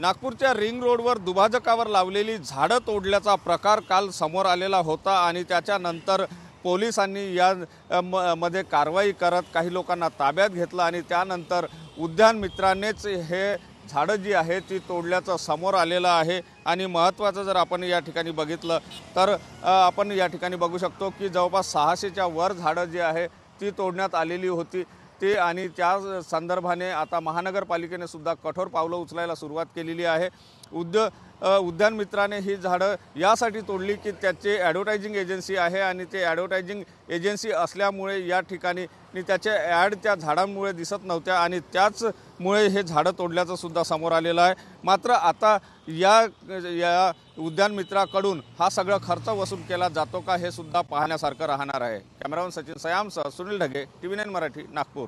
नागपूरच्या रिंग रोडवर दुभाजकावर लावलेली झाडं तोडल्याचा प्रकार काल समोर आलेला होता आणि त्याच्यानंतर पोलिसांनी मध्ये कारवाई करत काही लोकांना ताब्यात घेतलं आणि त्यानंतर उद्यान मित्रांनीच हे झाडं जी आहे ती तोडल्याचं समोर आलेलं आहे। आणि महत्त्वाचं जर आपण या ठिकाणी बघितलं तर आपण या ठिकाणी बघू शकतो की जवळपास 600च्या वर झाडं जी आहे ती तोडण्यात आलेली होती ते आणि त्या संदर्भाने आता महानगरपालिकेने सुद्धा कठोर पावलं उचलायला सुरुवात केलेली आहे। उद्यान मित्राने ही झाडं यासाठी तोडली की त्याचे ॲडव्हर्टायझिंग एजन्सी आहे आणि ते ॲडव्हर्टायझिंग एजन्सी असल्यामुळे या ठिकाणी त्याचे ॲड त्या झाडांमुळे दिसत नव्हत्या आणि त्याचमुळे हे झाडं तोडल्याचं सुद्धा समोर आलेलं आहे। मात्र आता या उद्यान मित्राकडून हा सगळा खर्च वसूल केला जातो का हे सुद्धा पाहण्यासारखं राहणार आहे। कॅमेरामन सचिन सयामसह सुनील ढगे, TV9 मराठी, नागपूर।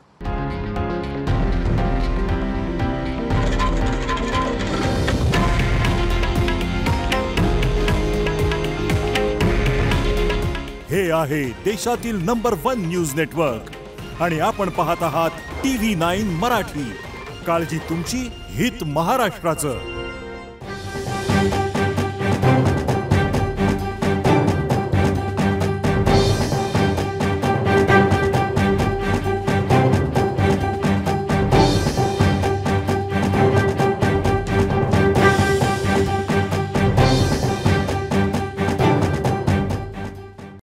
हे आहे देशातील नंबर 1 न्यूज नेटवर्क आणि आपण पाहत आहात TV9 मराठी। काळजी तुमची, हित महाराष्ट्राचं।